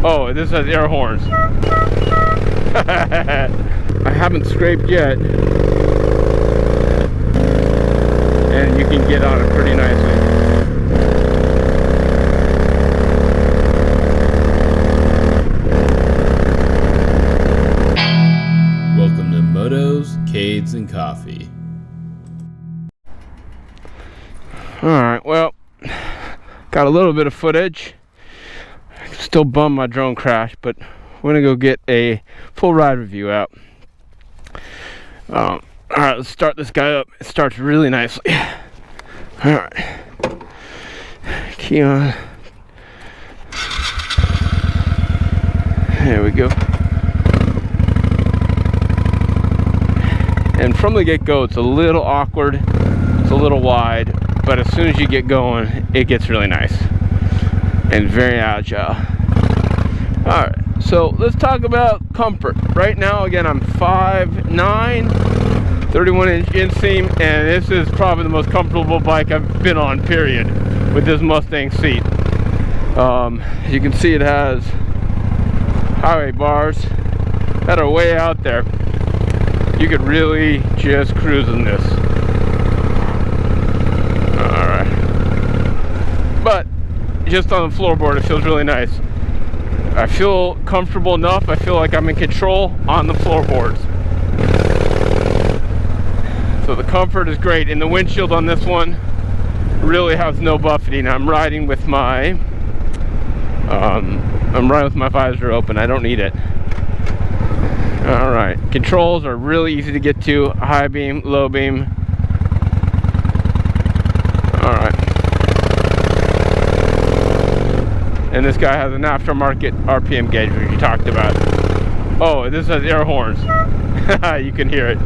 Oh, this has air horns. I haven't scraped yet, and you can get on it pretty nicely. Welcome to Motos, Cades, and Coffee. Alright, well, got a little bit of footage. Still bummed my drone crashed, but we're gonna go get a full ride review out. Alright, let's start this guy up. It starts really nicely. Alright. Key on. There we go. And from the get-go, it's a little awkward. It's a little wide, but as soon as you get going, it gets really nice and very agile. Alright, so let's talk about comfort. Right now, again, I'm 5'9", 31-inch inseam, and this is probably the most comfortable bike I've been on, period, with this Mustang seat. You can see it has highway bars that are way out there. You could really just cruise in this. Alright. But just on the floorboard, it feels really nice. I feel comfortable enough. I feel like I'm in control on the floorboards. So the comfort is great. And the windshield on this one really has no buffeting. I'm riding with my visor open. I don't need it. Alright, controls are really easy to get to. High beam, low beam. Alright. And this guy has an aftermarket RPM gauge, which you talked about. Oh, this has air horns. You can hear it.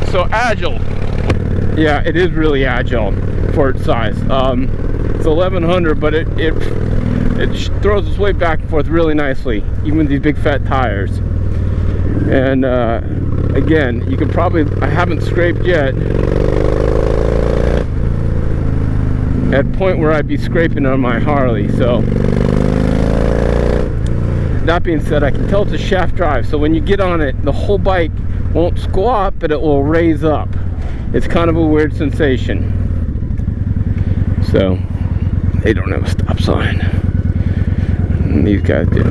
So agile. Yeah, it is really agile for its size. It's 1100, but it throws its weight back and forth really nicely, even with these big fat tires. And again, you can probably, I haven't scraped yet at a point where I'd be scraping on my Harley. So that being said, I can tell it's a shaft drive, so when you get on it, the whole bike won't squat, but it will raise up. It's kind of a weird sensation. So they don't have a stop sign. And these guys do.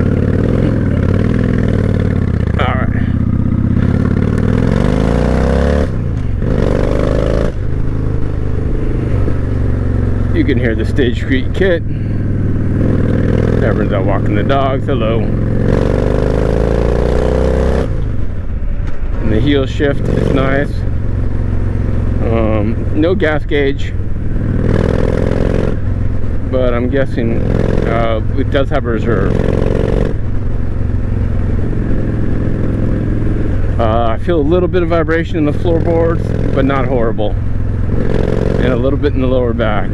Alright. You can hear the Stage Street kit. Everyone's out walking the dogs. Hello. And the heel shift is nice. No gas gauge, but I'm guessing it does have a reserve. I feel a little bit of vibration in the floorboards, but not horrible, and a little bit in the lower back.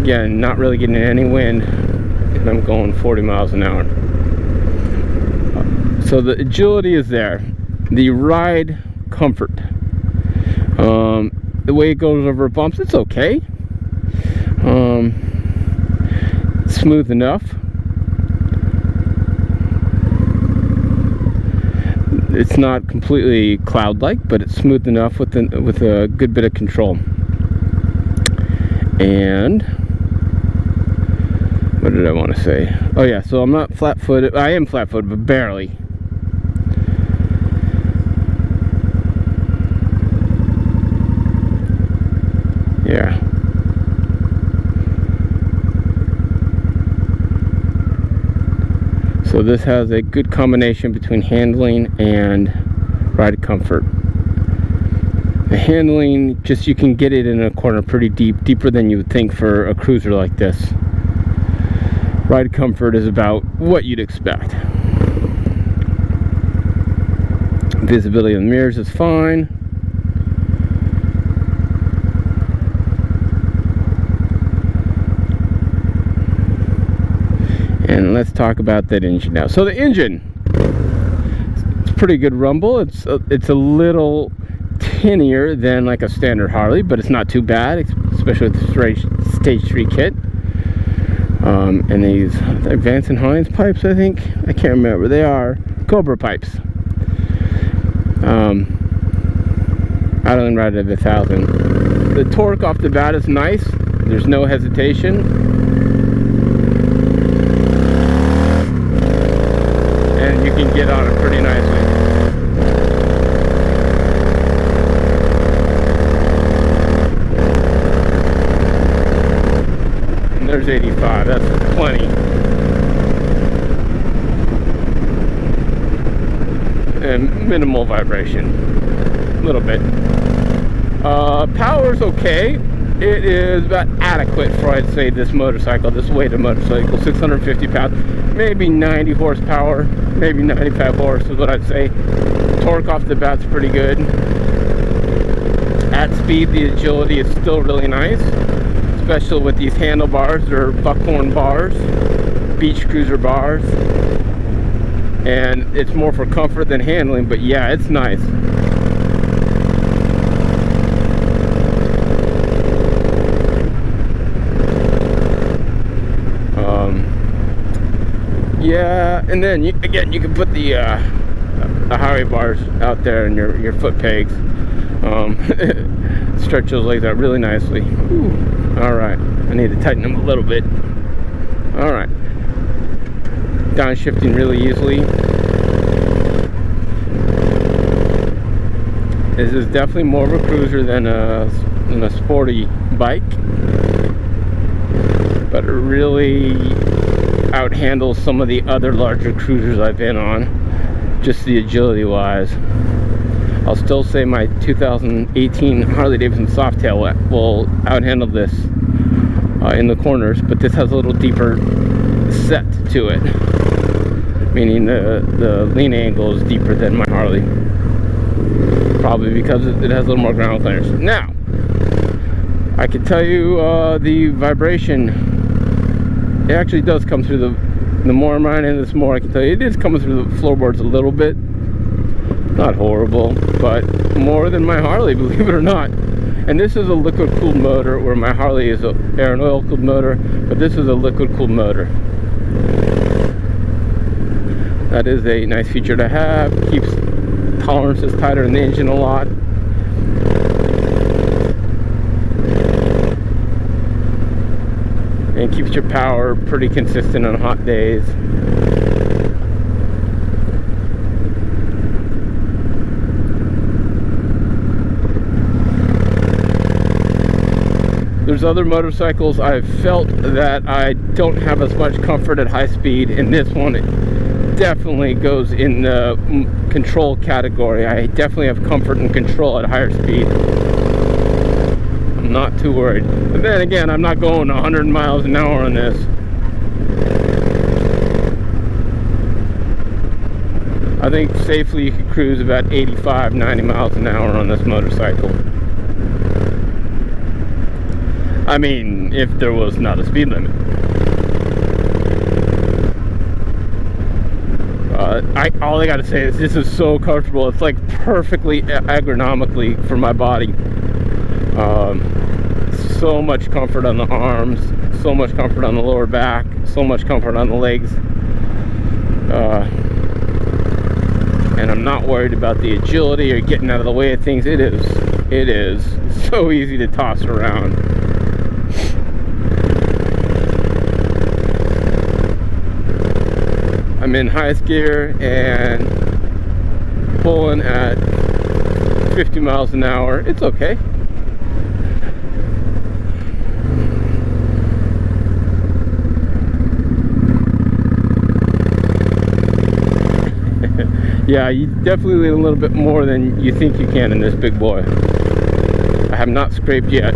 Again, not really getting any wind, and I'm going 40 miles an hour. So the agility is there. The ride comfort, the way it goes over bumps, it's okay. Smooth enough. It's not completely cloud-like, but it's smooth enough with a good bit of control. And what did I want to say? Oh yeah, so I'm not flat-footed. I am flat-footed, but barely. Yeah. So this has a good combination between handling and ride comfort. The handling, just you can get it in a corner pretty deep, deeper than you would think for a cruiser like this. Ride comfort is about what you'd expect. Visibility on the mirrors is fine. And let's talk about that engine now. So the engine, it's pretty good rumble. It's a little tinnier than like a standard Harley, but it's not too bad, especially with the stage 3 kit. And these Vance & Hines pipes, I think, I can't remember, they are Cobra pipes. Island Ride of 1000. The torque off the bat is nice, there's no hesitation, and you can get on it pretty nicely. There's 85, that's plenty. And minimal vibration, a little bit. Power's okay. It is about adequate for, I'd say, this motorcycle, this weighted motorcycle, 650 pounds, maybe 90 horsepower, maybe 95 horse is what I'd say. Torque off the bat's pretty good. At speed, the agility is still really nice, especially with these handlebars. They're buckhorn bars, beach cruiser bars, and it's more for comfort than handling, but yeah, it's nice. Yeah, and then again, you can put the highway bars out there in your foot pegs. Stretch those legs out really nicely. All right, I need to tighten them a little bit. All right, downshifting really easily. This is definitely more of a cruiser than a sporty bike, but it really outhandles some of the other larger cruisers I've been on, just the agility wise. I'll still say my 2018 Harley Davidson Softail will outhandle this in the corners, but this has a little deeper set to it, meaning the lean angle is deeper than my Harley, probably because it has a little more ground clearance. Now, I can tell you the vibration, it actually does come through the more I'm riding this, more I can tell you it is coming through the floorboards a little bit. Not horrible, but more than my Harley, believe it or not. And this is a liquid cooled motor, where my Harley is an air and oil cooled motor, but this is a liquid cooled motor. That is a nice feature to have. Keeps tolerances tighter in the engine a lot. And keeps your power pretty consistent on hot days. There's other motorcycles I've felt that I don't have as much comfort at high speed, and this one definitely goes in the control category. I definitely have comfort and control at higher speed. I'm not too worried. But then again, I'm not going 100 miles an hour on this. I think safely you could cruise about 85, 90 miles an hour on this motorcycle. I mean, if there was not a speed limit. All I gotta say is this is so comfortable. It's like perfectly ergonomically for my body. So much comfort on the arms, so much comfort on the lower back, so much comfort on the legs. And I'm not worried about the agility or getting out of the way of things. It is so easy to toss around. I'm in highest gear and pulling at 50 miles an hour. It's okay. Yeah, you definitely lean a little bit more than you think you can in this big boy. I have not scraped yet.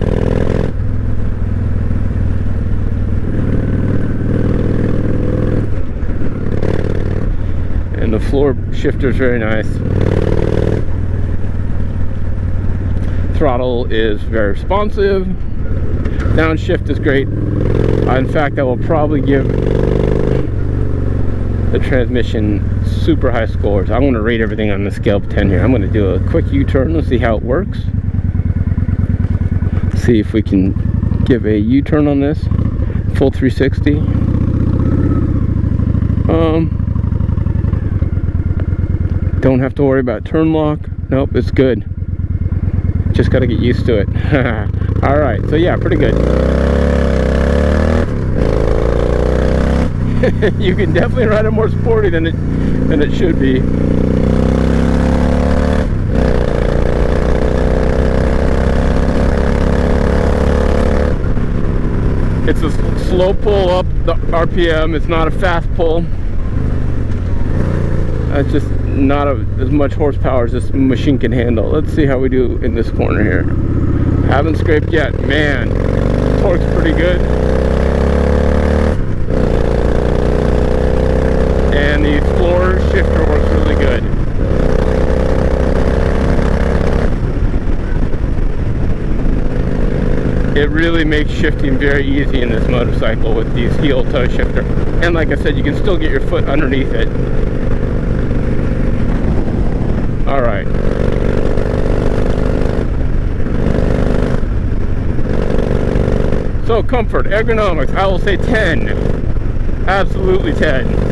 And the floor shifter is very nice. Throttle is very responsive. Downshift is great. In fact, I will probably give the transmission, super high scores. I'm going to rate everything on the scale of 10 here. I'm going to do a quick U-turn. Let's see how it works. See if we can give a U-turn on this. Full 360. Don't have to worry about turn lock. Nope, it's good. Just got to get used to it. All right, so yeah, pretty good. You can definitely ride it more sporty than it should be. It's a slow pull up the RPM. It's not a fast pull. It's just not as much horsepower as this machine can handle. Let's see how we do in this corner here. Haven't scraped yet. Man, torque's pretty good. And the Explorer shifter works really good. It really makes shifting very easy in this motorcycle with these heel toe shifter. And like I said, you can still get your foot underneath it. All right. So comfort, ergonomics, I will say 10. Absolutely 10.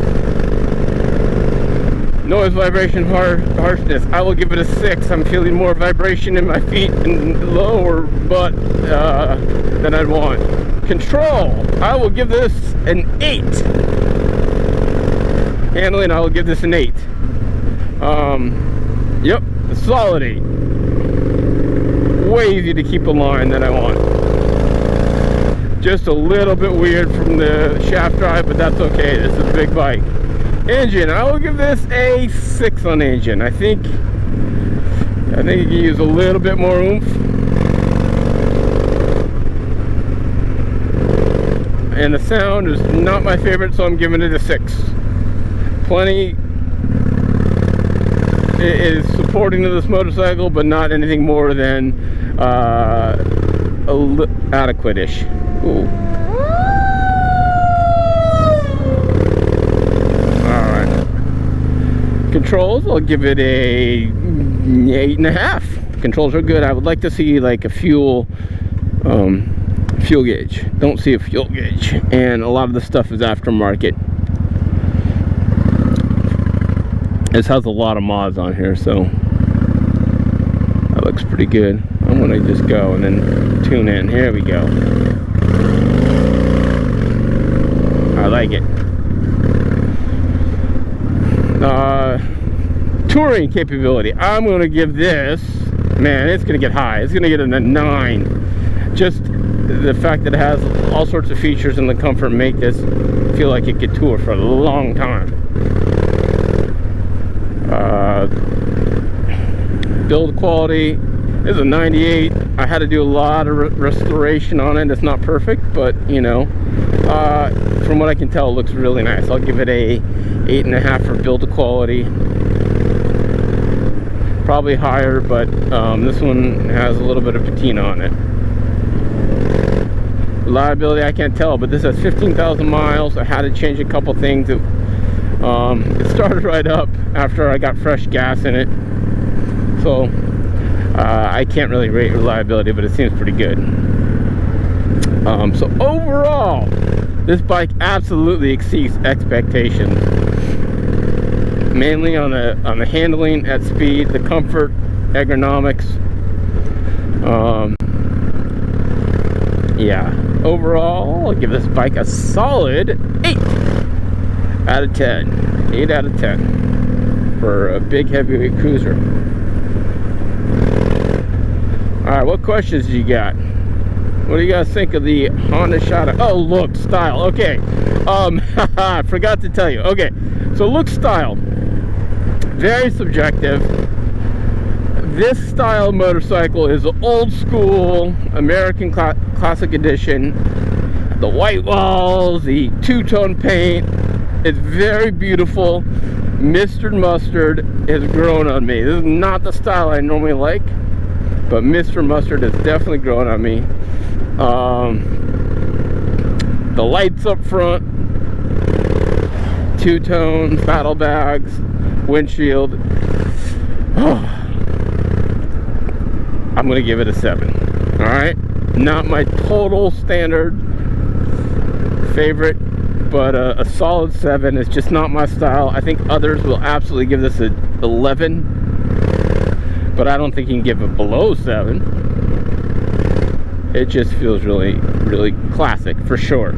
Noise, vibration, harshness, I will give it a 6. I'm feeling more vibration in my feet and lower butt than I'd want. Control, I will give this an 8. Handling, I will give this an 8. Yep, the solidity. Way easy to keep a line than I want. Just a little bit weird from the shaft drive, but that's okay. This is a big bike. Engine, I will give this a 6 on engine. I think you can use a little bit more oomph. And the sound is not my favorite, so I'm giving it a 6. Plenty. It is supporting to this motorcycle, but not anything more than adequate-ish. Ooh. Alright. Controls, I'll give it a 8.5. Controls are good. I would like to see like a fuel gauge. Don't see a fuel gauge. And a lot of the stuff is aftermarket. This has a lot of mods on here, so that looks pretty good. I'm gonna just go and then tune in. Here we go. I like it. Touring capability. I'm gonna give this, man, it's gonna get high. It's gonna get a 9. Just the fact that it has all sorts of features and the comfort make this feel like it could tour for a long time. Build quality is a 98. I had to do a lot of restoration on it. It's not perfect, but you know, from what I can tell, it looks really nice. I'll give it a 8.5 for build quality. Probably higher, but this one has a little bit of patina on it. Reliability, I can't tell, but this has 15,000 miles. I had to change a couple things. It started right up after I got fresh gas in it, so I can't really rate reliability, but it seems pretty good. So overall, this bike absolutely exceeds expectations. Mainly on the handling at speed, the comfort, ergonomics. Yeah, overall, I'll give this bike a solid 8 out of 10. 8 out of 10 for a big heavyweight cruiser. Alright, what questions do you got? What do you guys think of the Honda Shadow? Oh, look, style. Okay. I forgot to tell you. Okay, so look, style. Very subjective. This style motorcycle is an old school American Classic Edition. The white walls, the two-tone paint. It's very beautiful. Mr. Mustard has grown on me. This is not the style I normally like, but Mr. Mustard has definitely grown on me. The lights up front, two-tone, saddlebags, windshield. I'm gonna give it a 7. All right, not my total standard favorite, but a solid 7. It's just not my style. I think others will absolutely give this a 11, but I don't think you can give it below 7. It just feels really, really classic for sure.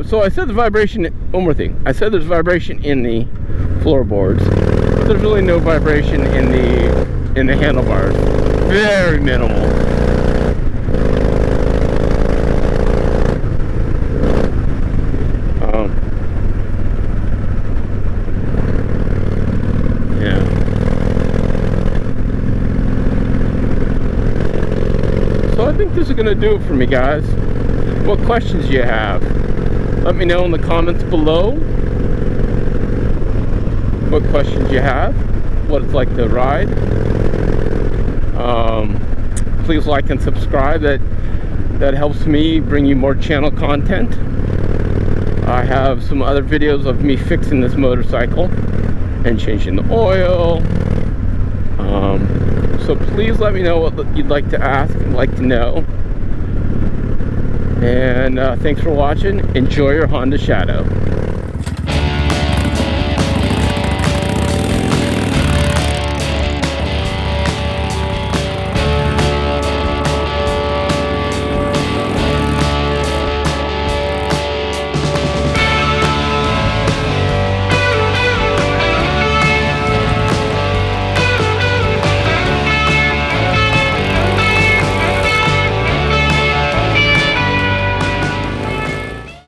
So I said the vibration, one more thing. I said there's vibration in the floorboards, but there's really no vibration in the handlebars. Very minimal. Yeah. So I think this is gonna do it for me, guys. What questions do you have? Let me know in the comments below what questions you have, what it's like to ride. Please like and subscribe. That helps me bring you more channel content. I have some other videos of me fixing this motorcycle and changing the oil. So please let me know what you'd like to ask and like to know. And thanks for watching. Enjoy your Honda Shadow.